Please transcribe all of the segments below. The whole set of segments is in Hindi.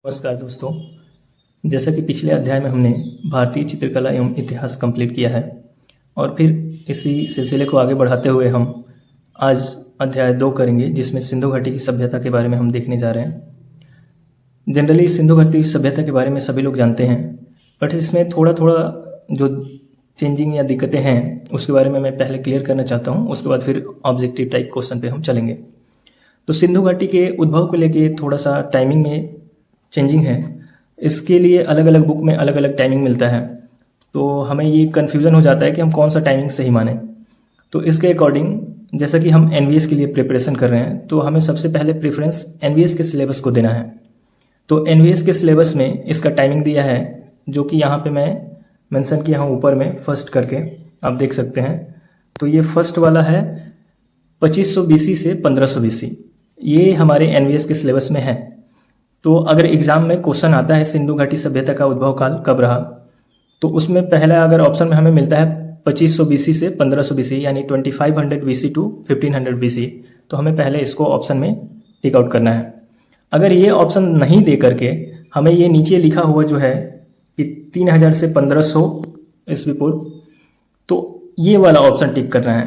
नमस्कार दोस्तों। जैसा कि पिछले अध्याय में हमने भारतीय चित्रकला एवं इतिहास कंप्लीट किया है और फिर इसी सिलसिले को आगे बढ़ाते हुए हम आज अध्याय 2 करेंगे, जिसमें सिंधु घाटी की सभ्यता के बारे में हम देखने जा रहे हैं। जनरली सिंधु घाटी की सभ्यता के बारे में सभी लोग जानते हैं, बट इसमें थोड़ा थोड़ा जो चेंजिंग या दिक्कतें हैं उसके बारे में मैं पहले क्लियर करना चाहता हूँ। उसके बाद फिर ऑब्जेक्टिव टाइप क्वेश्चन पे हम चलेंगे। तो सिंधु घाटी के उद्भव को लेके थोड़ा सा टाइमिंग में चेंजिंग है। इसके लिए अलग अलग बुक में अलग अलग टाइमिंग मिलता है, तो हमें ये कन्फ्यूज़न हो जाता है कि हम कौन सा टाइमिंग सही माने। तो इसके अकॉर्डिंग जैसा कि हम एनवीएस के लिए प्रिपरेशन कर रहे हैं, तो हमें सबसे पहले प्रेफरेंस एनवीएस के सिलेबस को देना है। तो एनवीएस के सिलेबस में इसका टाइमिंग दिया है, जो कि यहाँ पे मैं मेंशन किया हूँ ऊपर में फर्स्ट करके, आप देख सकते हैं। तो ये फर्स्ट वाला है 2500 BC से 1500 BC, ये हमारे एनवीएस के सिलेबस में है। तो अगर एग्जाम में क्वेश्चन आता है सिंधु घाटी सभ्यता का उद्भव काल कब रहा, तो उसमें पहला अगर ऑप्शन में हमें मिलता है 2500 BC से 1500 BC, यानी 2500 BC टू 1500 BC, तो हमें पहले इसको ऑप्शन में टिक आउट करना है। अगर ये ऑप्शन नहीं दे करके हमें ये नीचे लिखा हुआ जो है कि 3000 से 1500 ईस्वी पूर्व, तो ये वाला ऑप्शन टिक करना है।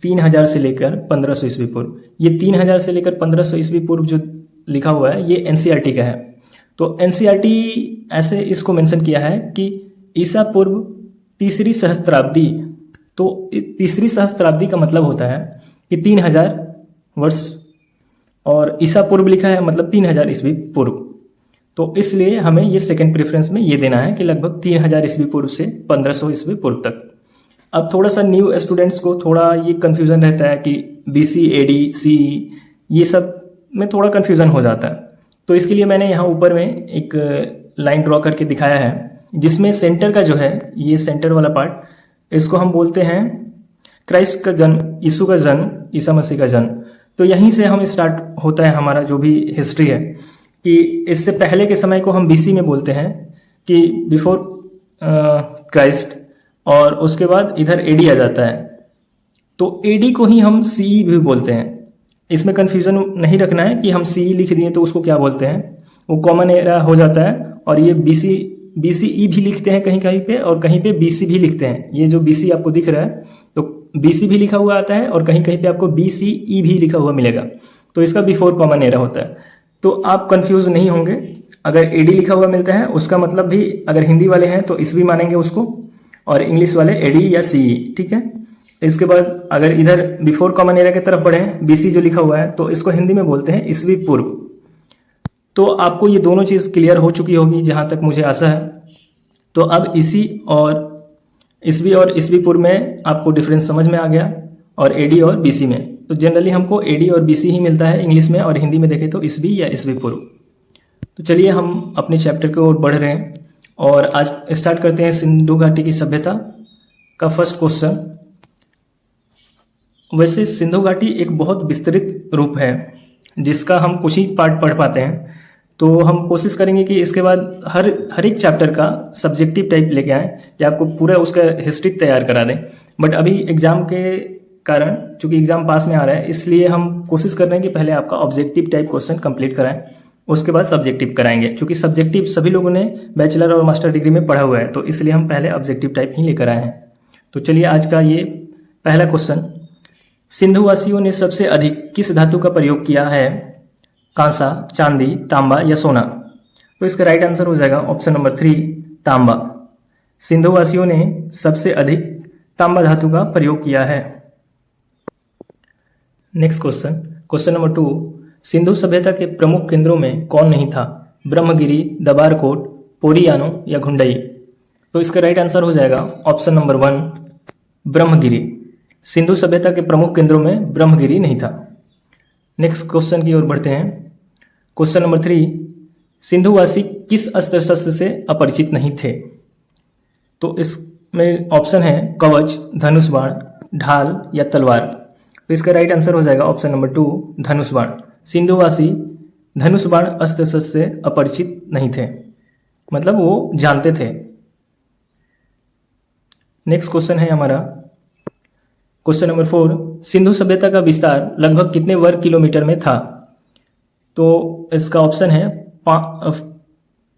3000 से लेकर 1500 ईस्वी पूर्व, ये 3000 से लेकर 1500 ईस्वी पूर्व जो लिखा हुआ है ये एनसीईआरटी का है। तो एनसीईआरटी ऐसे इसको मेंशन किया है कि ईसा पूर्व तीसरी सहस्त्राब्दी। तो तीसरी सहस्त्राब्दी का मतलब होता है कि 3000 वर्ष, और ईसा पूर्व लिखा है मतलब 3000 ईस्वी पूर्व। तो इसलिए हमें ये सेकंड प्रेफरेंस में ये देना है कि लगभग 3000 ईस्वी पूर्व से 1500 ईस्वी पूर्व तक। अब थोड़ा सा न्यू स्टूडेंट्स को थोड़ा ये कन्फ्यूजन रहता है कि BC, AD, CE ये सब में थोड़ा कन्फ्यूजन हो जाता है। तो इसके लिए मैंने यहाँ ऊपर में एक लाइन ड्रॉ करके दिखाया है, जिसमें सेंटर का जो है, ये सेंटर वाला पार्ट, इसको हम बोलते हैं क्राइस्ट का जन्म, यीशु का जन्म, ईसा मसीह का जन्म। तो यहीं से हम स्टार्ट होता है हमारा जो भी हिस्ट्री है, कि इससे पहले के समय को हम BC में बोलते हैं कि बिफोर क्राइस्ट, और उसके बाद इधर AD आ जाता है। तो AD को ही हम CE भी बोलते हैं। इसमें कन्फ्यूजन नहीं रखना है कि हम CE लिख दिए तो उसको क्या बोलते हैं, वो कॉमन एरा हो जाता है। और ये BCE भी लिखते हैं कहीं कहीं पे, और कहीं पे BC भी लिखते हैं। ये जो BC आपको दिख रहा है, तो BC भी लिखा हुआ आता है और कहीं कहीं पे आपको BCE भी लिखा हुआ मिलेगा। तो इसका बिफोर कॉमन एरा होता है। तो आप कंफ्यूज नहीं होंगे। अगर AD लिखा हुआ मिलता है उसका मतलब भी, अगर हिंदी वाले हैं तो ईस्वी मानेंगे उसको, और इंग्लिश वाले AD या CE, ठीक है। इसके बाद अगर इधर बिफोर कॉमन एरा की तरफ बढ़े, BC जो लिखा हुआ है, तो इसको हिंदी में बोलते हैं ईस्वी पूर्व। तो आपको ये दोनों चीज क्लियर हो चुकी होगी जहां तक मुझे आशा है। तो अब ईस्वी और ईस्वी पूर्व में आपको डिफरेंस समझ में आ गया, और AD और BC में। तो जनरली हमको AD और BC ही मिलता है इंग्लिश में, और हिंदी में देखें तो ईस्वी या ईस्वी पूर्व। तो चलिए हम अपने चैप्टर की ओर बढ़ रहे हैं और आज स्टार्ट करते हैं सिंधु घाटी की सभ्यता का फर्स्ट क्वेश्चन। वैसे सिंधु घाटी एक बहुत विस्तृत रूप है, जिसका हम कुछ ही पार्ट पढ़ पाते हैं। तो हम कोशिश करेंगे कि इसके बाद हर एक चैप्टर का सब्जेक्टिव टाइप लेके आएँ, या आपको पूरा उसका हिस्ट्री तैयार करा दें। बट अभी एग्जाम के कारण, चूंकि एग्जाम पास में आ रहा है, इसलिए हम कोशिश कर रहे हैं कि पहले आपका ऑब्जेक्टिव टाइप क्वेश्चन कंप्लीट कराएं, उसके बाद सब्जेक्टिव कराएंगे। क्योंकि सब्जेक्टिव सभी लोगों ने बैचलर और मास्टर डिग्री में पढ़ा हुआ है, तो इसलिए हम पहले ऑब्जेक्टिव टाइप ही लेकर आए हैं। तो चलिए आज का ये पहला क्वेश्चन, सिंधुवासियों ने सबसे अधिक किस धातु का प्रयोग किया है? कांसा, चांदी, तांबा या सोना? तो इसका राइट आंसर हो जाएगा ऑप्शन नंबर 3, तांबा। सिंधुवासियों ने सबसे अधिक तांबा धातु का प्रयोग किया है। Next question, question number 2, Sindhu सभ्यता के प्रमुख केंद्रों में कौन नहीं था? ब्रह्मगिरी, दबारकोट, पोरियानो या घुंडई? तो इसका राइट आंसर हो जाएगा ऑप्शन नंबर 1, ब्रह्मगिरी। सिंधु सभ्यता के प्रमुख केंद्रों में ब्रह्मगिरी नहीं था। नेक्स्ट क्वेश्चन की ओर बढ़ते हैं। क्वेश्चन नंबर 3, सिंधुवासी किस अस्त्र शस्त्र से अपरिचित नहीं थे? तो इसमें ऑप्शन है कवच, धनुष बाण, ढाल या तलवार। तो इसका राइट आंसर हो जाएगा ऑप्शन नंबर 2, धनुष बाण। सिंधुवासी धनुष बाण अस्त्र शस्त्र से अपरिचित नहीं थे, मतलब वो जानते थे। नेक्स्ट क्वेश्चन है हमारा क्वेश्चन नंबर 4, सिंधु सभ्यता का विस्तार लगभग कितने वर्ग किलोमीटर में था? तो इसका ऑप्शन है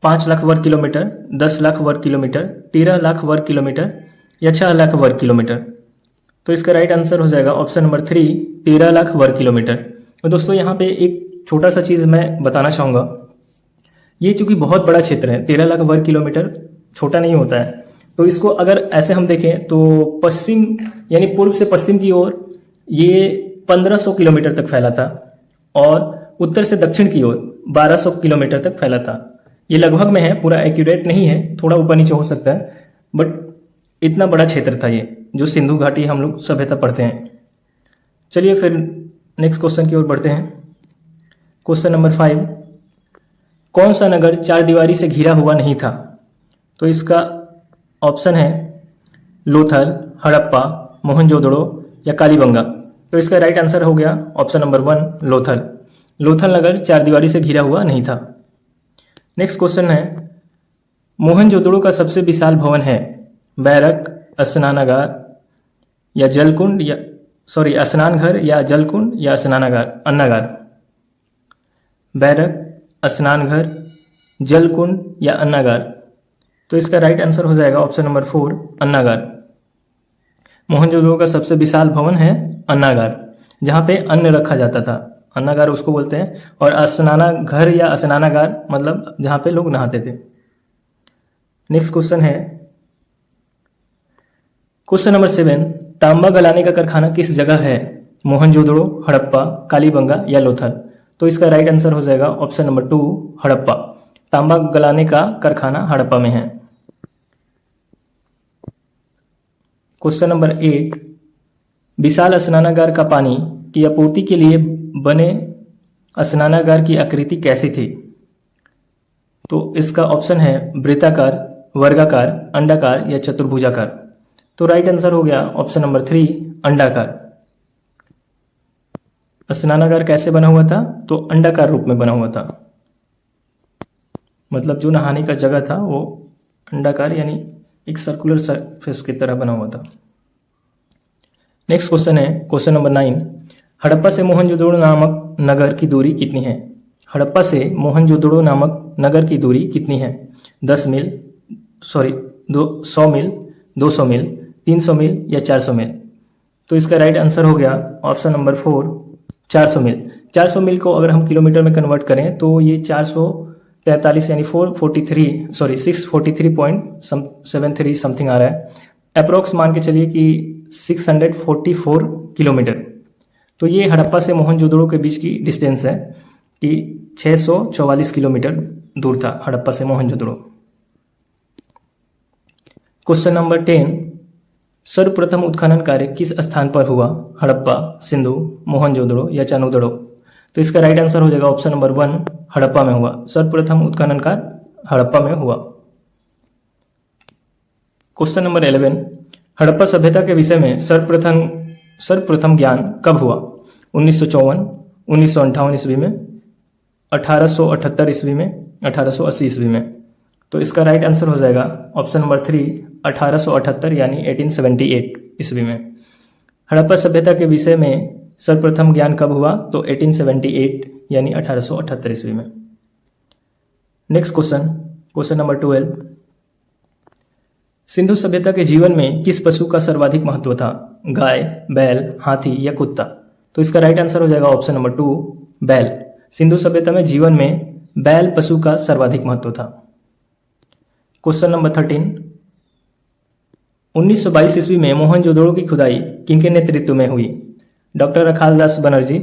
5 लाख वर्ग किलोमीटर, 10 लाख वर्ग किलोमीटर, 13 लाख वर्ग किलोमीटर या 6 लाख वर्ग किलोमीटर। तो इसका राइट आंसर हो जाएगा ऑप्शन नंबर 3, 13 लाख वर्ग किलोमीटर। तो दोस्तों यहाँ पे एक छोटा सा चीज़ मैं बताना चाहूँगा, ये चूंकि बहुत बड़ा क्षेत्र है, 13 लाख वर्ग किलोमीटर छोटा नहीं होता है, तो इसको अगर ऐसे हम देखें तो पश्चिम यानी पूर्व से पश्चिम की ओर ये 1500 किलोमीटर तक फैला था और उत्तर से दक्षिण की ओर 1200 किलोमीटर तक फैला था। ये लगभग में है, पूरा एक्यूरेट नहीं है, थोड़ा ऊपर नीचे हो सकता है, बट इतना बड़ा क्षेत्र था ये, जो सिंधु घाटी हम लोग सभ्यता पढ़ते हैं। चलिए फिर नेक्स्ट क्वेश्चन की ओर बढ़ते हैं। क्वेश्चन नंबर 5, कौन सा नगर चार दीवारी से घिरा हुआ नहीं था? तो इसका ऑप्शन है लोथल, हड़प्पा, मोहनजोदड़ो या कालीबंगा। तो इसका राइट आंसर हो गया ऑप्शन नंबर 1, लोथल। लोथल नगर चार दीवारी से घिरा हुआ नहीं था। नेक्स्ट क्वेश्चन है, मोहनजोदड़ो का सबसे विशाल भवन है बैरक, स्नानागार या जलकुंड या स्नान घर या जलकुंड या स्नानागार अन्नागार। बैरक, स्नान घर, जलकुंड या अन्नागार। तो इसका राइट आंसर हो जाएगा ऑप्शन नंबर 4, अन्नागार। मोहनजोदड़ो का सबसे विशाल भवन है अन्नागार, जहाँ पे अन्न रखा जाता था, अन्नागार उसको बोलते हैं। और स्नाना घर या स्नानागार मतलब जहाँ पे लोग नहाते थे। नेक्स्ट क्वेश्चन है क्वेश्चन नंबर 7, तांबा गलाने का कारखाना किस जगह है? मोहनजोदड़ो, हड़प्पा, कालीबंगा या लोथल। तो इसका राइट आंसर हो जाएगा ऑप्शन नंबर 2, हड़प्पा। तांबा गलाने का कारखाना हड़प्पा में है। क्वेश्चन नंबर 8, विशाल स्नानागार का पानी की आपूर्ति के लिए बने स्नानागार की आकृति कैसी थी? तो इसका ऑप्शन है वृत्ताकार, वर्गाकार, अंडाकार या चतुर्भुजाकार। तो राइट आंसर हो गया ऑप्शन नंबर 3, अंडाकार। स्नानागार कैसे बना हुआ था? तो अंडाकार रूप में बना हुआ था, मतलब जो नहाने का जगह था वो अंडाकार यानी एक सर्कुलर सरफेस की तरह बना हुआ था। नेक्स्ट क्वेश्चन है क्वेश्चन नंबर 9, हड़प्पा से मोहनजोदड़ो नामक नगर की दूरी कितनी है? हड़प्पा से मोहनजोदड़ो नामक नगर की दूरी कितनी है? 100 मील, 100 मील, 200 मील, 300 मील या 400 मील। तो इसका राइट आंसर हो गया ऑप्शन नंबर 4, 400 मील। 400 मील को अगर हम किलोमीटर में कन्वर्ट करें तो ये 443 यानी 643.73 समथिंग आ रहा है। अप्रोक्स मान के चलिए कि 644 किलोमीटर। तो ये हड़प्पा से मोहनजोदड़ो के बीच की डिस्टेंस है कि 644 किलोमीटर दूर था हड़प्पा से मोहनजोदड़ो। क्वेश्चन नंबर 10, सर्वप्रथम उत्खनन कार्य किस स्थान पर हुआ? हड़प्पा, सिंधु, मोहनजोदड़ो या चानुदड़ो। तो इसका राइट आंसर हो जाएगा ऑप्शन नंबर 1, हड़प्पा में हुआ। सर्वप्रथम उत्खनन कार्य हड़प्पा में हुआ। क्वेश्चन नंबर 11, हड़प्पा सभ्यता के विषय में सर्वप्रथम ज्ञान कब हुआ? 1954, 1958 ईस्वी में, 1878 ईस्वी में, 1880 ईस्वी में। तो इसका राइट आंसर हो जाएगा ऑप्शन नंबर 3, 1878 यानी 1878 ईस्वी में। हड़प्पा सभ्यता के विषय में सर्वप्रथम ज्ञान कब हुआ? तो 1878 यानी 1878 ईस्वी में। नेक्स्ट क्वेश्चन नंबर 12, सिंधु सभ्यता के जीवन में किस पशु का सर्वाधिक महत्व था? गाय, बैल, हाथी या कुत्ता। तो इसका राइट आंसर हो जाएगा ऑप्शन नंबर 2, बैल। सिंधु सभ्यता में जीवन में बैल पशु का सर्वाधिक महत्व था। क्वेश्चन नंबर 13, 1922 ईस्वी में मोहनजोदड़ो की खुदाई किनके नेतृत्व में हुई? डॉक्टर रखालदास बनर्जी,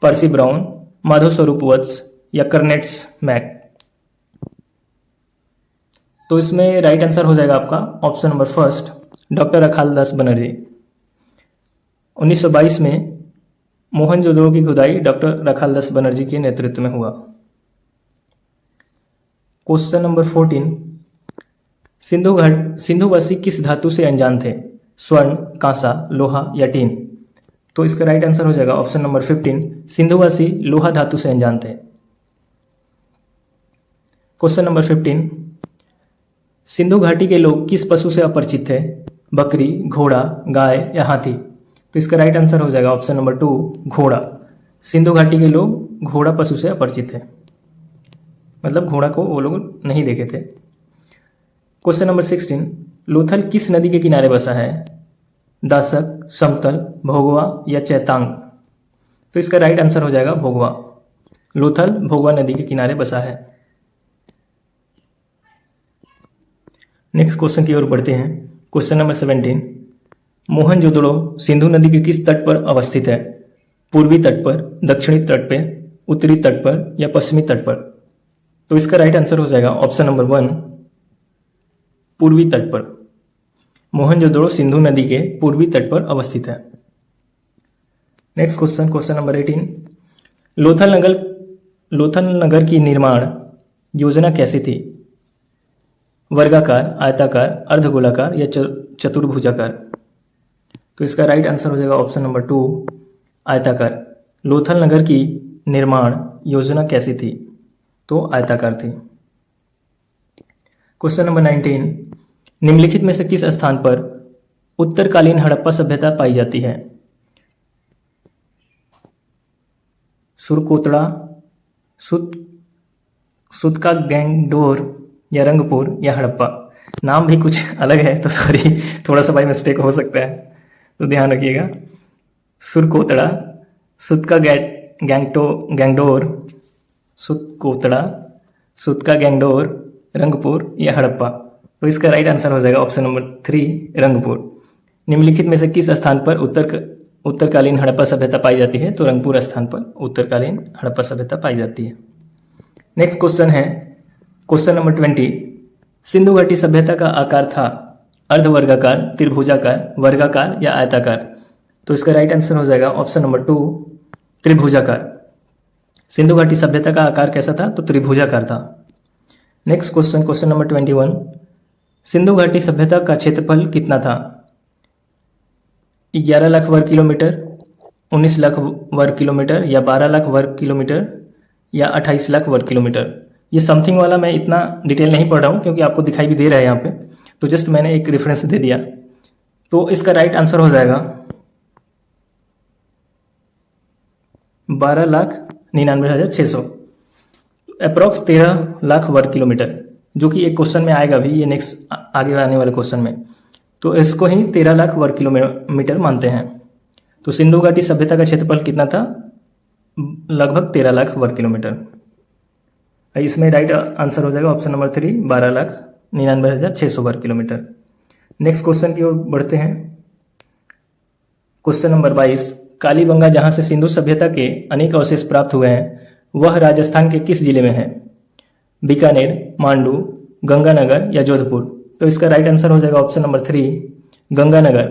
पर्सी ब्राउन, माधव स्वरूप वत्स या कर्नेट्स मैक। तो इसमें राइट आंसर हो जाएगा आपका option number 1, doctor Rakhaldas Banerjee. 1922 में मोहनजोदड़ो की खुदाई डॉक्टर रखालदास बनर्जी के नेतृत्व में हुआ। क्वेश्चन नंबर 14, सिंधुवासी किस धातु से अनजान थे? स्वर्ण, कांसा, लोहा या टीन। तो इसका राइट आंसर हो जाएगा ऑप्शन नंबर 15, सिंधुवासी लोहा धातु से अनजान थे। क्वेश्चन नंबर 15, सिंधु घाटी के लोग किस पशु से अपरिचित थे? बकरी, घोड़ा, गाय या हाथी। तो इसका राइट आंसर हो जाएगा ऑप्शन नंबर 2, घोड़ा। सिंधु घाटी के लोग घोड़ा पशु से अपरिचित थे। मतलब घोड़ा को वो लोग नहीं देखे थे। क्वेश्चन नंबर 16, लोथल किस नदी के किनारे बसा है? दासक, समतल, भोगवा या चैतांग? तो इसका राइट आंसर हो जाएगा भोगवा। लोथल भोगवा नदी के किनारे बसा है। नेक्स्ट क्वेश्चन की ओर बढ़ते हैं। क्वेश्चन नंबर 17, मोहनजोदड़ो सिंधु नदी के किस तट पर अवस्थित है? पूर्वी तट पर, दक्षिणी तट पर, उत्तरी तट पर या पश्चिमी तट पर? तो इसका राइट आंसर हो जाएगा ऑप्शन नंबर 1, पूर्वी तट पर। मोहनजोदड़ो सिंधु नदी के पूर्वी तट पर अवस्थित है। Next question, question number 18, Lothal नगर की निर्माण योजना कैसी थी? वर्गाकार, आयताकार, अर्धगोलाकार या चतुर्भुजाकार? तो इसका राइट आंसर हो जाएगा ऑप्शन नंबर 2, आयताकार। लोथल नगर की निर्माण योजना कैसी थी? तो आयताकार थी। क्वेश्चन नंबर 19, निम्नलिखित में से किस स्थान पर उत्तरकालीन हड़प्पा सभ्यता पाई जाती है? सुरकोतड़ा, सुतका गैंगडोर या रंगपुर या हड़प्पा? नाम भी कुछ अलग है तो सॉरी, थोड़ा सा भाई मिस्टेक हो सकता है, तो ध्यान रखिएगा। सुरकोतड़ा, सुतका गैंगडोर, सुतकोतड़ा, सुतका गैंगडोर, रंगपुर या हड़प्पा? तो इसका राइट आंसर हो जाएगा ऑप्शन नंबर 3, रंगपुर। निम्नलिखित में से किस स्थान पर उत्तरकालीन हड़प्पा सभ्यता पाई जाती है? तो रंगपुर स्थान पर उत्तरकालीन हड़प्पा सभ्यता पाई जाती है। नेक्स्ट क्वेश्चन है क्वेश्चन नंबर 20, सिंधु घाटी सभ्यता का आकार था अर्धवर्गाकार, त्रिभुजाकार, वर्गाकार या आयताकार? तो इसका राइट आंसर हो जाएगा ऑप्शन नंबर 2, त्रिभुजाकार। सिंधु घाटी सभ्यता का आकार कैसा था? तो त्रिभुजाकार था। Next question, question number 21, Sindhu घाटी सभ्यता का क्षेत्रफल कितना था? 11 लाख वर्ग किलोमीटर, 19 लाख वर्ग किलोमीटर या 12 लाख वर्ग किलोमीटर या 28 लाख वर्ग किलोमीटर? ये समथिंग वाला मैं इतना डिटेल नहीं पढ़ रहा हूँ क्योंकि आपको दिखाई भी दे रहा है यहाँ पे, तो जस्ट मैंने एक रेफरेंस दे दिया। तो इसका राइट आंसर हो जाएगा 12,99,600, अप्रॉक्स 13 लाख वर्ग किलोमीटर, जो कि एक क्वेश्चन में आएगा भी, ये नेक्स्ट आगे आने वाले क्वेश्चन में। तो इसको ही 13 लाख वर्ग किलोमीटर मानते हैं। तो सिंधु घाटी सभ्यता का क्षेत्रफल कितना था? लगभग 13 लाख वर्ग किलोमीटर। इसमें राइट आंसर हो जाएगा ऑप्शन नंबर 3, 12,99,600 वर्ग किलोमीटर। नेक्स्ट क्वेश्चन की ओर बढ़ते हैं। क्वेश्चन नंबर 22, कालीबंगा जहां से सिंधु सभ्यता के अनेक अवशेष प्राप्त हुए हैं वह राजस्थान के किस जिले में है? बीकानेर, मांडू, गंगानगर या जोधपुर? तो इसका राइट आंसर हो जाएगा ऑप्शन नंबर 3, गंगानगर।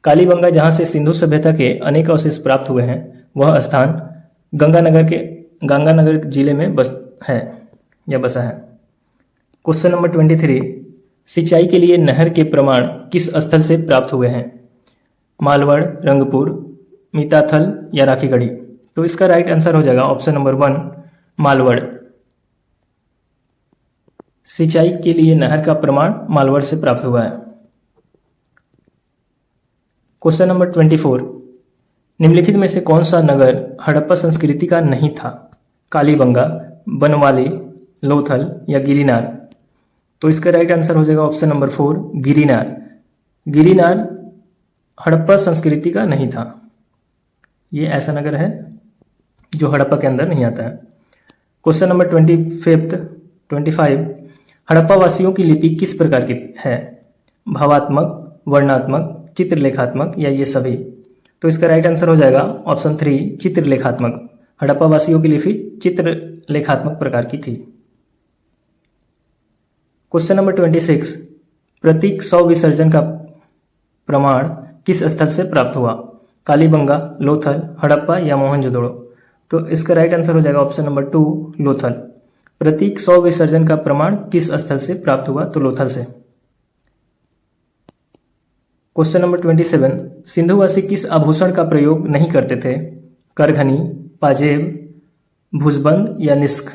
कालीबंगा जहां से सिंधु सभ्यता के अनेक अवशेष प्राप्त हुए हैं वह स्थान गंगानगर जिले में बसा है। क्वेश्चन नंबर 23, सिंचाई के लिए नहर के प्रमाण किस स्थल से प्राप्त हुए हैं? मालवड़, रंगपुर, मीताथल या राखीगढ़ी? तो इसका राइट आंसर हो जाएगा ऑप्शन नंबर 1, मालवड़। सिंचाई के लिए नहर का प्रमाण मालवड़ से प्राप्त हुआ है। क्वेश्चन नंबर 24, निम्नलिखित में से कौन सा नगर हड़प्पा संस्कृति का नहीं था? कालीबंगा, बनवाली, लोथल या गिरिनार? तो इसका राइट आंसर हो जाएगा ऑप्शन नंबर 4, गिरिनार। गिरिनार हड़प्पा संस्कृति का नहीं था। ये ऐसा नगर है जो हड़प्पा के अंदर नहीं आता है। क्वेश्चन नंबर 25, हड़प्पा वासियों की लिपि किस प्रकार की है? भावात्मक, वर्णात्मक, चित्रलेखात्मक या ये सभी? तो इसका राइट आंसर हो जाएगा ऑप्शन 3, चित्रलेखात्मक। हड़प्पा वासियों की लिपि चित्रलेखात्मक प्रकार की थी। क्वेश्चन नंबर 26, प्रतीक शव विसर्जन का प्रमाण किस स्थल से प्राप्त हुआ? कालीबंगा, लोथल, हड़प्पा या मोहनजोदड़ो? तो इसका राइट आंसर हो जाएगा ऑप्शन नंबर 2, लोथल। प्रतीक शव विसर्जन का प्रमाण किस स्थल से प्राप्त हुआ? तो लोथल से। क्वेश्चन नंबर 27, सिंधुवासी किस आभूषण का प्रयोग नहीं करते थे? करघनी, पाजेब, भुजबंद या निष्क?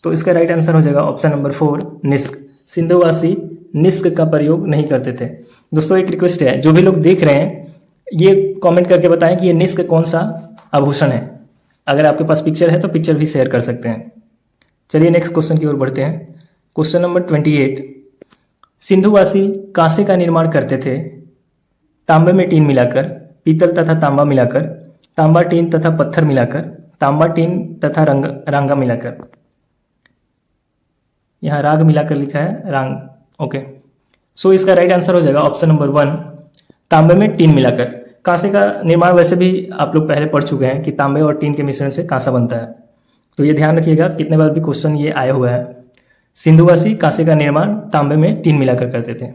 तो इसका राइट आंसर हो जाएगा ऑप्शन नंबर 4, निष्क। सिंधुवासी निष्क का प्रयोग नहीं करते थे। दोस्तों एक रिक्वेस्ट है, जो भी लोग देख रहे हैं ये कमेंट करके बताएं कि ये निष्क कौन सा आभूषण है। अगर आपके पास पिक्चर है तो पिक्चर भी शेयर कर सकते हैं। चलिए नेक्स्ट क्वेश्चन की ओर बढ़ते हैं। क्वेश्चन नंबर 28, सिंधुवासी कांसे का निर्माण करते थे? तांबे में टीन मिलाकर, पीतल तथा तांबा मिलाकर, तांबा टीन तथा पत्थर मिलाकर, तांबा टीन तथा रांगा मिलाकर। यहाँ राग मिलाकर लिखा है, रांग। ओके, सो इसका राइट आंसर हो जाएगा ऑप्शन नंबर 1, तांबे में टीन मिलाकर। कांसे का निर्माण वैसे भी आप लोग पहले पढ़ चुके हैं कि तांबे और टीन के मिश्रण से कांसा बनता है, तो ये ध्यान रखिएगा, कितने बार भी क्वेश्चन ये आया हुआ है। सिंधुवासी कांसे का निर्माण तांबे में टीन मिलाकर करते थे।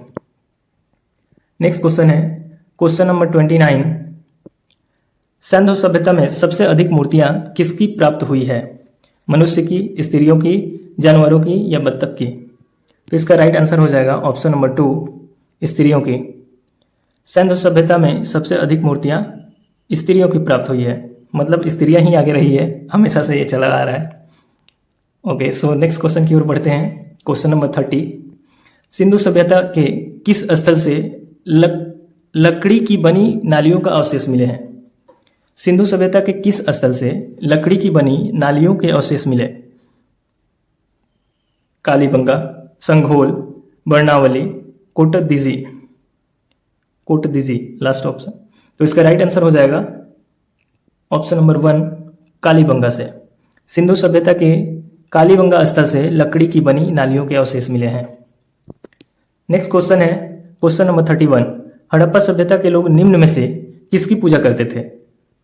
नेक्स्ट क्वेश्चन है क्वेश्चन नंबर 29, सिंधु सभ्यता में सबसे अधिक मूर्तियां किसकी प्राप्त हुई है? मनुष्य की, स्त्रियों की, जानवरों की या बत्तख की? तो इसका राइट आंसर हो जाएगा ऑप्शन नंबर 2, स्त्रियों की। सिंधु सभ्यता में सबसे अधिक मूर्तियां स्त्रियों की प्राप्त हुई है, मतलब स्त्रियां ही आगे रही है, हमेशा से ये चला आ रहा है। ओके, सो नेक्स्ट क्वेश्चन की ओर बढ़ते हैं। क्वेश्चन नंबर 30, सिंधु सभ्यता के किस स्थल से लकड़ी की बनी नालियों का अवशेष मिले हैं? सिंधु सभ्यता के किस स्थल से लकड़ी की बनी नालियों के अवशेष मिले? कालीबंगा, संघोल, बर्नावली, कोटदिजी। Kot Diji last option. तो इसका राइट आंसर हो जाएगा ऑप्शन नंबर 1, कालीबंगा से। सिंधु सभ्यता के कालीबंगा स्थल से लकड़ी की बनी नालियों के अवशेष मिले हैं। नेक्स्ट क्वेश्चन है क्वेश्चन नंबर 31, हड़प्पा सभ्यता के लोग निम्न में से किसकी पूजा करते थे?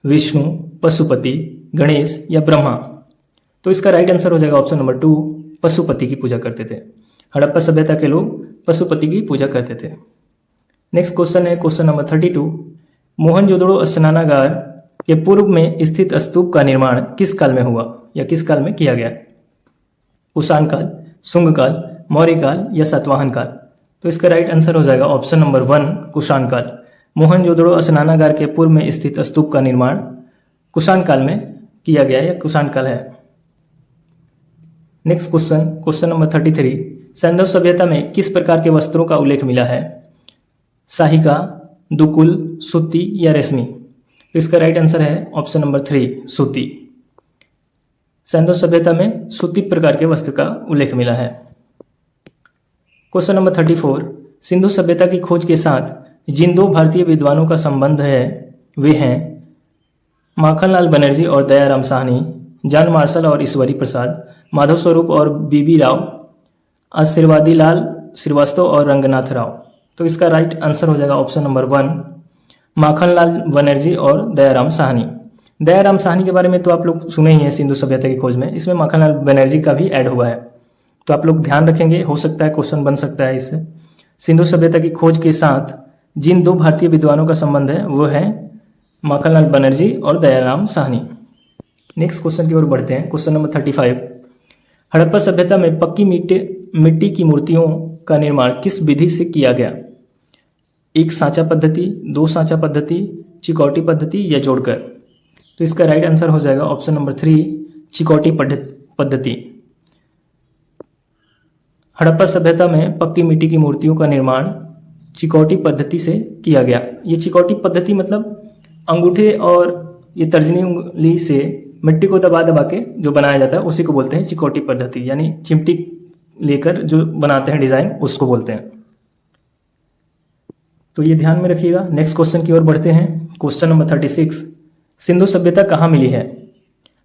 विष्णु, पशुपति, गणेश या ब्रह्मा? तो इसका राइट आंसर हो जाएगा ऑप्शन नंबर 2, पशुपति की पूजा करते थे। हड़प्पा सभ्यता के लोग पशुपति की पूजा करते थे। नेक्स्ट क्वेश्चन है क्वेश्चन नंबर 32, मोहनजोदड़ो स्नानागार के पूर्व में स्थित स्तूप का निर्माण किस काल में हुआ या किस काल में किया गया? कुषाण काल, शुंग काल, मौर्य काल या सातवाहन काल? तो इसका राइट आंसर हो जाएगा ऑप्शन नंबर 1, कुषाण काल। मोहनजोदड़ो स्नानागार के पूर्व में स्थित स्तूप का निर्माण कुषाण काल में किया गया या कुषाण काल है। Next question question number 33, Sindhu सभ्यता में किस प्रकार के वस्त्रों का उल्लेख मिला है? साहिका, दुकुल, सूती या रेशमी? तो इसका राइट आंसर है ऑप्शन नंबर 3, सूती। सिंधु सभ्यता में सूती प्रकार के वस्त्र का उल्लेख मिला है। क्वेश्चन नंबर 34, सिंधु सभ्यता की खोज के साथ जिन 2 भारतीय विद्वानों का संबंध है वे हैं माखनलाल बनर्जी और दयाराम साहनी, जॉन मार्शल और ईश्वरी प्रसाद, माधव स्वरूप और बीबी राव, आशीर्वादी लाल श्रीवास्तव और रंगनाथ राव। तो इसका राइट आंसर हो जाएगा ऑप्शन नंबर 1, माखनलाल बनर्जी और दयाराम साहनी। दयाराम साहनी के बारे में तो आप लोग सुने ही हैं सिंधु सभ्यता की खोज में, इसमें माखनलाल बनर्जी का भी ऐड हुआ है, तो आप लोग ध्यान रखेंगे, हो सकता है क्वेश्चन बन सकता है इससे। सिंधु सभ्यता की खोज के साथ जिन 2 भारतीय विद्वानों का संबंध है वो है माखनलाल बनर्जी और दयाराम साहनी। नेक्स्ट क्वेश्चन की ओर बढ़ते हैं। क्वेश्चन नंबर 35, हड़प्पा सभ्यता में पक्की मिट्टी की मूर्तियों का निर्माण किस विधि से किया गया? 1 सांचा पद्धति, 2 सांचा पद्धति, चिकौटी पद्धति या जोड़कर? तो इसका राइट आंसर हो जाएगा ऑप्शन नंबर 3, चिकौटी पद्धति। हड़प्पा सभ्यता में पक्की मिट्टी की मूर्तियों का निर्माण चिकौटी पद्धति से किया गया। ये चिकौटी पद्धति मतलब अंगूठे और ये तर्जनी उंगली से मिट्टी को दबा दबा के जो बनाया जाता है उसी को बोलते हैं चिकौटी पद्धति, यानी चिमटी लेकर जो बनाते हैं डिजाइन उसको बोलते हैं। तो ये ध्यान में रखिएगा। नेक्स्ट क्वेश्चन की ओर बढ़ते हैं। क्वेश्चन नंबर 36, सिंधु सभ्यता कहाँ मिली है?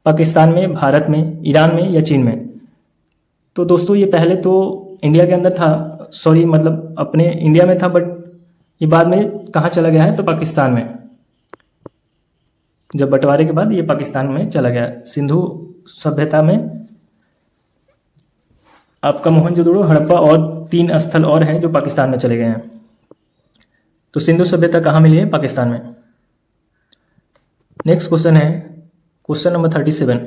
पाकिस्तान में, भारत में, ईरान में या चीन में? तो दोस्तों ये पहले तो इंडिया के अंदर था, सॉरी मतलब अपने इंडिया में था, बट ये बाद में कहाँ चला गया है? तो पाकिस्तान में। जब बंटवारे के बाद ये पाकिस्तान में चला गया। सिंधु सभ्यता में आपका मोहनजोदड़ो, हड़प्पा और 3 स्थल और हैं जो पाकिस्तान में चले गए हैं। तो सिंधु सभ्यता कहाँ मिली है? पाकिस्तान में। नेक्स्ट क्वेश्चन है क्वेश्चन नंबर 37,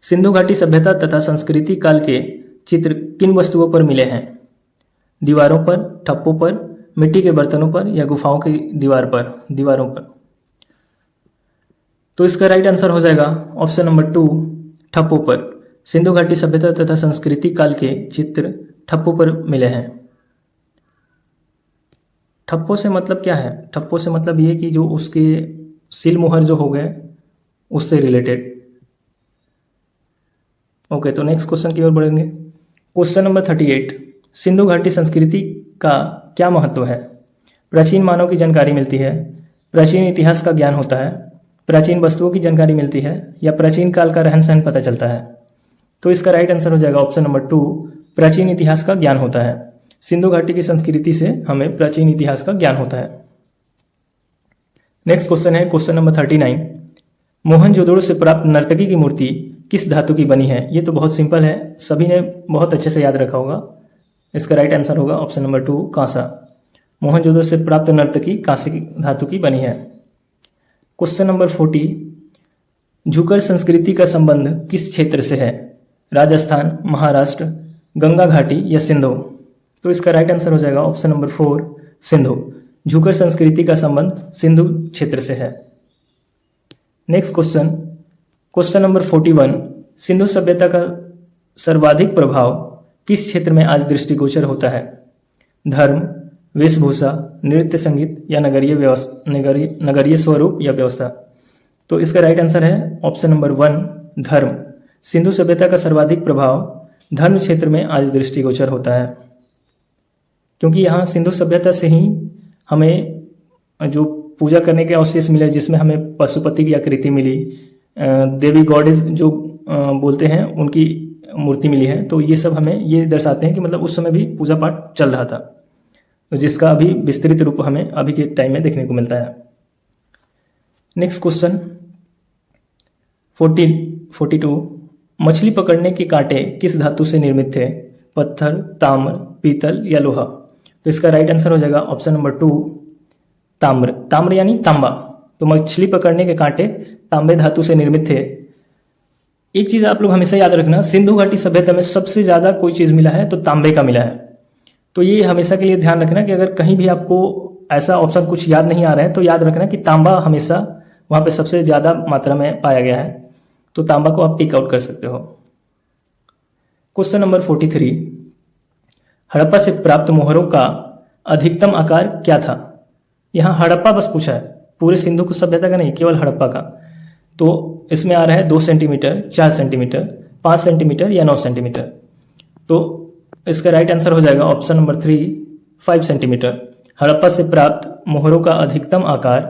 सिंधु घाटी सभ्यता तथा संस्कृति काल के चित्र किन वस्तुओं पर मिले हैं? दीवारों पर, ठप्पों पर, मिट्टी के बर्तनों पर या गुफाओं की दीवारों पर? तो इसका राइट आंसर हो जाएगा ऑप्शन नंबर 2, ठप्पों पर। सिंधु घाटी सभ्यता तथा संस्कृति काल के चित्र ठप्पों पर मिले हैं। ठप्पों से मतलब क्या है? ठप्पों से मतलब ये कि जो उसके सील मुहर जो हो गए उससे रिलेटेड। ओके, तो नेक्स्ट क्वेश्चन की ओर बढ़ेंगे। क्वेश्चन नंबर 38, सिंधु घाटी संस्कृति का क्या महत्व है? प्राचीन मानव की जानकारी मिलती है, प्राचीन इतिहास का ज्ञान होता है, प्राचीन वस्तुओं की जानकारी मिलती है, या प्राचीन काल का रहन सहन पता चलता है? तो इसका राइट आंसर हो जाएगा ऑप्शन नंबर 2, प्राचीन इतिहास का ज्ञान होता है। सिंधु घाटी की संस्कृति से हमें प्राचीन इतिहास का ज्ञान होता है। नेक्स्ट क्वेश्चन है क्वेश्चन नंबर 39, मोहनजोदड़ो से प्राप्त नर्तकी की मूर्ति किस धातु की बनी है? ये तो बहुत सिंपल है, सभी ने बहुत अच्छे से याद रखा होगा। इसका राइट आंसर होगा ऑप्शन नंबर 2, कांसा। मोहनजोदड़ो से प्राप्त नर्तकी कांसे की धातु की बनी है। क्वेश्चन नंबर 40, झुकर संस्कृति का संबंध किस क्षेत्र से है? राजस्थान, महाराष्ट्र, गंगा घाटी या सिंधु? तो इसका राइट आंसर हो जाएगा ऑप्शन नंबर 4, सिंधु। झुकर संस्कृति का संबंध सिंधु क्षेत्र से है। Next question, question number 41, Sindhu सभ्यता का सर्वाधिक प्रभाव किस क्षेत्र में आज दृष्टिगोचर होता है? धर्म, वेशभूषा, नृत्य संगीत या नगरीय स्वरूप या व्यवस्था? तो इसका राइट आंसर है ऑप्शन नंबर 1, धर्म। सिंधु सभ्यता का सर्वाधिक प्रभाव धर्म क्षेत्र में आज दृष्टिगोचर होता है, क्योंकि यहाँ सिंधु सभ्यता से ही हमें जो पूजा करने के अवशेष मिले, जिसमें हमें पशुपति की आकृति मिली, देवी गॉडेस जो बोलते हैं उनकी मूर्ति मिली है। तो ये सब हमें ये दर्शाते हैं कि मतलब उस समय भी पूजा पाठ चल रहा था, तो जिसका अभी विस्तृत रूप हमें अभी के टाइम में देखने को मिलता है। नेक्स्ट क्वेश्चन 42, मछली पकड़ने के कांटे किस धातु से निर्मित थे? पत्थर, ताम्र, पीतल या लोहा? तो इसका राइट आंसर हो जाएगा ऑप्शन नंबर 2, ताम्र। ताम्र यानी तांबा। तो मछली पकड़ने के कांटे तांबे धातु से निर्मित थे। एक चीज आप लोग हमेशा याद रखना, सिंधु घाटी सभ्यता में सबसे ज्यादा कोई चीज मिला है तो तांबे का मिला है। तो ये हमेशा के लिए ध्यान रखना कि अगर कहीं भी आपको ऐसा ऑप्शन कुछ याद नहीं आ रहा है तो याद रखना कि तांबा हमेशा वहां पे सबसे ज्यादा मात्रा में पाया गया है, तो तांबा को आप टिक आउट कर सकते हो। क्वेश्चन नंबर 43, हड़प्पा से प्राप्त मोहरों का अधिकतम आकार क्या था? यहाँ हड़प्पा बस पूछा है, पूरे सिंधु की सभ्यता का नहीं, केवल हड़प्पा का। तो इसमें आ रहा है 2 सेंटीमीटर, 4 सेंटीमीटर, 5 सेंटीमीटर या 9 सेंटीमीटर। तो इसका राइट आंसर हो जाएगा ऑप्शन नंबर 3, 5 सेंटीमीटर। हड़प्पा से प्राप्त मोहरों का अधिकतम आकार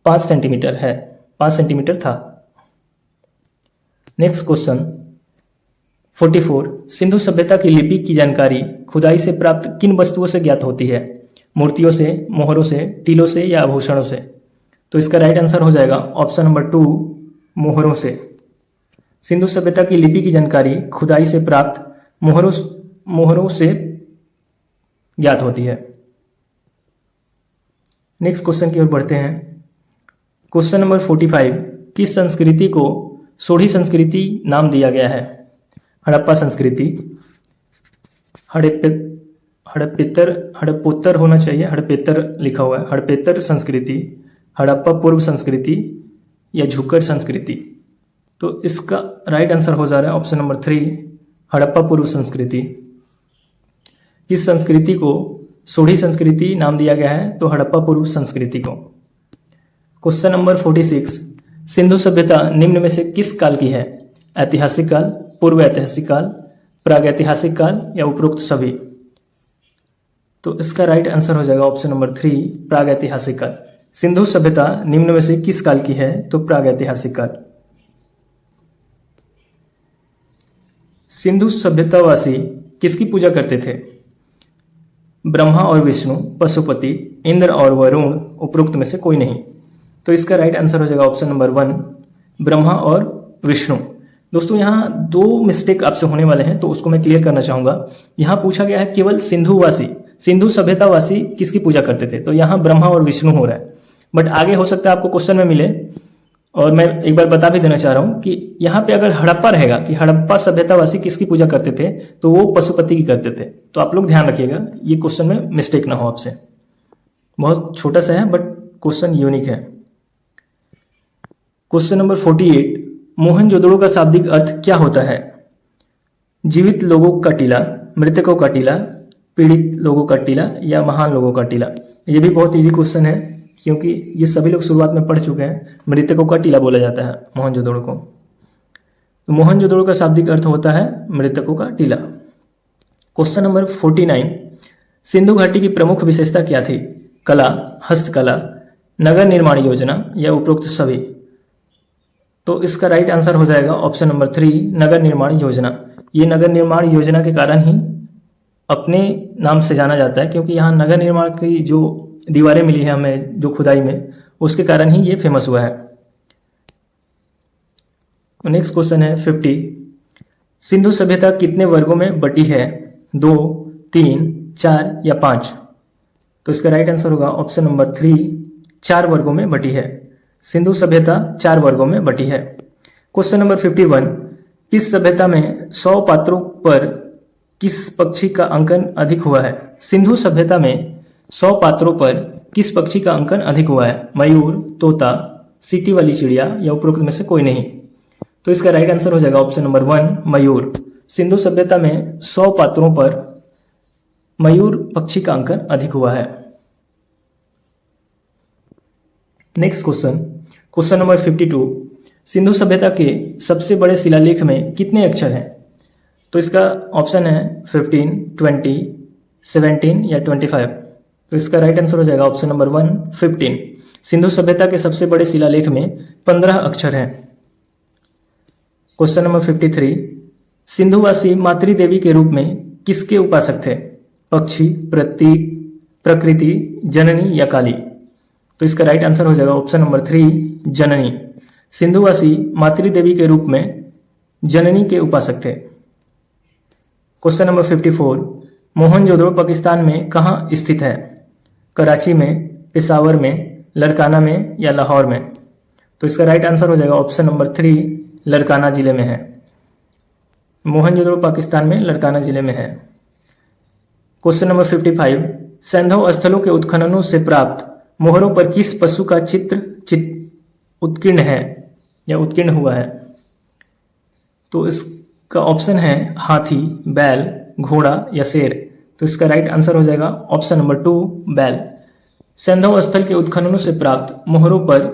5 सेंटीमीटर है, 5 सेंटीमीटर था। नेक्स्ट क्वेश्चन 44, सिंधु सभ्यता की लिपि की जानकारी खुदाई से प्राप्त किन वस्तुओं से ज्ञात होती है? मूर्तियों से, मोहरों से, टीलों से या आभूषणों से? तो इसका राइट आंसर हो जाएगा ऑप्शन नंबर 2, मोहरों से। सिंधु सभ्यता की लिपि की जानकारी खुदाई से प्राप्त मोहरों से ज्ञात होती है। नेक्स्ट क्वेश्चन की ओर बढ़ते हैं। क्वेश्चन नंबर 45, किस संस्कृति को सोढ़ी संस्कृति नाम दिया गया है? हड़प्पा संस्कृति, हड़प्पोत्तर होना चाहिए, हड़प्पेतर लिखा हुआ है, हड़प्पेतर संस्कृति, हड़प्पा पूर्व संस्कृति या झुक्कर संस्कृति? तो इसका राइट आंसर हो जा रहा है ऑप्शन नंबर 3, हड़प्पा पूर्व संस्कृति। किस संस्कृति को सोढ़ी संस्कृति नाम दिया गया है? तो हड़प्पा पूर्व संस्कृति को। क्वेश्चन नंबर 46, सिंधु सभ्यता निम्न में से किस काल की है? ऐतिहासिक काल, पूर्व ऐतिहासिक काल, प्रागैतिहासिक काल या उपरोक्त सभी? तो इसका राइट आंसर हो जाएगा ऑप्शन नंबर 3, प्रागैतिहासिक काल। सिंधु सभ्यता निम्न में से किस काल की है? तो प्रागैतिहासिक काल। सिंधु सभ्यतावासी किसकी पूजा करते थे? ब्रह्मा और विष्णु, पशुपति, इंद्र और वरुण, उपरोक्त में से कोई नहीं। तो इसका राइट आंसर हो जाएगा ऑप्शन नंबर 1, ब्रह्मा और विष्णु। दोस्तों यहाँ 2 मिस्टेक आपसे होने वाले हैं, तो उसको मैं क्लियर करना चाहूंगा। यहाँ पूछा गया है केवल सिंधुवासी, सिंधु सभ्यतावासी किसकी पूजा करते थे? तो यहाँ ब्रह्मा और विष्णु हो रहा है, बट आगे हो सकता है आपको क्वेश्चन में मिले। और मैं एक बार बता भी देना चाह रहा हूं कि यहाँ पे अगर हड़प्पा रहेगा कि हड़प्पा सभ्यतावासी किसकी पूजा करते थे, तो वो पशुपति की करते थे। तो आप लोग ध्यान रखिएगा, ये क्वेश्चन में मिस्टेक ना हो आपसे। बहुत छोटा सा है बट क्वेश्चन यूनिक है। क्वेश्चन नंबर 48, मोहनजोदड़ो का शाब्दिक अर्थ क्या होता है? जीवित लोगों का टीला, मृतकों का टीला, पीड़ित लोगों का टीला या महान लोगों का टीला? ये भी बहुत इजी क्वेश्चन है, क्योंकि ये सभी लोग शुरुआत में पढ़ चुके हैं। मृतकों का टीला बोला जाता है मोहनजोदड़ो को। तो मोहनजोदड़ो का शाब्दिक अर्थ होता है मृतकों का टीला। क्वेश्चन नंबर 49, सिंधु घाटी की प्रमुख विशेषता क्या थी? कला, हस्तकला, नगर निर्माण योजना या उपरोक्त सभी? तो इसका राइट आंसर हो जाएगा ऑप्शन नंबर 3, नगर निर्माण योजना। ये नगर निर्माण योजना के कारण ही अपने नाम से जाना जाता है, क्योंकि यहाँ नगर निर्माण की जो दीवारें मिली है हमें जो खुदाई में, उसके कारण ही ये फेमस हुआ है। नेक्स्ट क्वेश्चन है 50, सिंधु सभ्यता कितने वर्गों में बटी है? 2, 3, 4 या 5? तो इसका राइट आंसर होगा ऑप्शन नंबर 3, 4 वर्गों में बटी है। सिंधु सभ्यता 4 वर्गों में बटी है। क्वेश्चन नंबर 51, किस सभ्यता में 100 पात्रों पर किस पक्षी का अंकन अधिक हुआ है? सिंधु सभ्यता में 100 पात्रों पर किस पक्षी का अंकन अधिक हुआ है? मयूर, तोता, सीटी वाली चिड़िया या उपरोक्त में से कोई नहीं? तो इसका राइट आंसर हो जाएगा ऑप्शन नंबर 1, मयूर। सिंधु सभ्यता में 100 पात्रों पर मयूर पक्षी का अंकन अधिक हुआ है। नेक्स्ट क्वेश्चन नंबर 52, सिंधु सभ्यता के सबसे बड़े शिलालेख में कितने अक्षर हैं? तो इसका ऑप्शन है 15, 20, 17 या 25। तो इसका राइट आंसर हो जाएगा ऑप्शन नंबर 1, 15। सिंधु सभ्यता के सबसे बड़े शिलालेख में 15 अक्षर हैं। क्वेश्चन नंबर 53, सिंधुवासी मातृदेवी के रूप में किसके उपासक थे? पक्षी, प्रतीक, प्रकृति, जननी या काली? तो इसका राइट आंसर हो जाएगा ऑप्शन नंबर 3, जननी। सिंधुवासी मातृदेवी के रूप में जननी के उपासक थे। क्वेश्चन नंबर 54, मोहनजोदड़ो पाकिस्तान में कहाँ स्थित है? कराची में, पेशावर में, लड़काना में या लाहौर में? तो इसका राइट आंसर हो जाएगा ऑप्शन नंबर 3, लड़काना जिले में है। मोहनजोदड़ो पाकिस्तान में लड़काना जिले में है। क्वेश्चन नंबर 55, सैंधव स्थलों के उत्खननों से प्राप्त मोहरों पर किस पशु का चित्र उत्कीर्ण है या उत्कीर्ण हुआ है? तो इसका ऑप्शन है हाथी, बैल, घोड़ा या शेर। तो इसका राइट आंसर हो जाएगा ऑप्शन नंबर 2, बैल। सैंधव स्थल के उत्खननों से प्राप्त मोहरों पर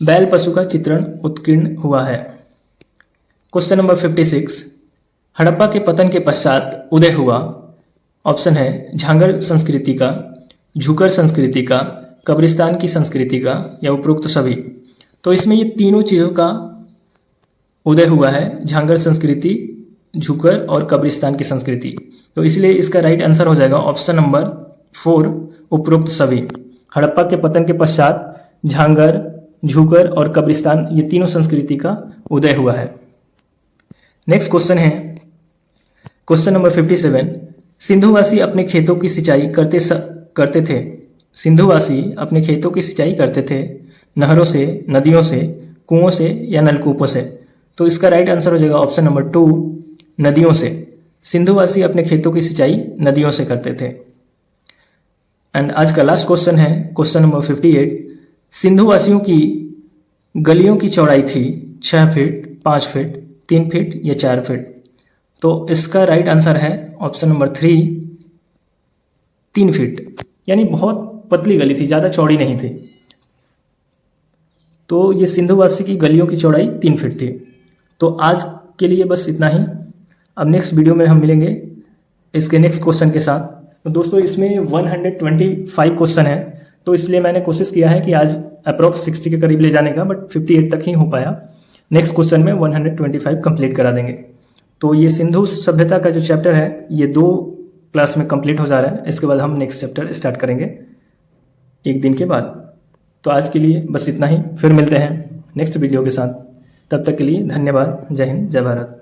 बैल पशु का चित्रण उत्कीर्ण हुआ है। क्वेश्चन नंबर 56, हड़प्पा के पतन के पश्चात उदय हुआ, ऑप्शन है झांगर संस्कृति का, झुकर संस्कृति का, कब्रिस्तान की संस्कृति का या उपरोक्त सभी? तो इसमें ये तीनों चीजों का उदय हुआ है, झांगर संस्कृति, झुकर और कब्रिस्तान की संस्कृति। तो इसलिए इसका राइट आंसर हो जाएगा ऑप्शन नंबर 4, उपरोक्त सभी। हड़प्पा के पतन के पश्चात झांगर, झुकर और कब्रिस्तान ये तीनों संस्कृति का उदय हुआ है। नेक्स्ट क्वेश्चन है क्वेश्चन नंबर 57, सिंधुवासी अपने खेतों की सिंचाई करते थे। सिंधुवासी अपने खेतों की सिंचाई करते थे नहरों से, नदियों से, कुओं से या नलकूपों से? तो इसका राइट आंसर हो जाएगा ऑप्शन नंबर 2, नदियों से। सिंधुवासी अपने खेतों की सिंचाई नदियों से करते थे। एंड आज का लास्ट क्वेश्चन है क्वेश्चन नंबर 58, सिंधुवासियों की गलियों की चौड़ाई थी 6 फीट, 5 फीट, 3 फीट या 4 फीट? तो इसका राइट आंसर है ऑप्शन नंबर 3, 3 फीट। यानी बहुत पतली गली थी, ज्यादा चौड़ी नहीं थी। तो ये सिंधुवासी की गलियों की चौड़ाई 3 फीट थी। तो आज के लिए बस इतना ही। अब नेक्स्ट वीडियो में हम मिलेंगे इसके नेक्स्ट क्वेश्चन के साथ। तो दोस्तों इसमें 125 क्वेश्चन है, तो इसलिए मैंने कोशिश किया है कि आज अप्रॉक्स 60 के करीब ले जाने का, बट 58 तक ही हो पाया। नेक्स्ट क्वेश्चन में 125 कंप्लीट करा देंगे। तो ये सिंधु सभ्यता का जो चैप्टर है ये 2 क्लास में कंप्लीट हो जा रहा है। इसके बाद हम नेक्स्ट चैप्टर स्टार्ट करेंगे 1 दिन के बाद। तो आज के लिए बस इतना ही, फिर मिलते हैं नेक्स्ट वीडियो के साथ। तब तक के लिए धन्यवाद। जय हिंद, जय भारत।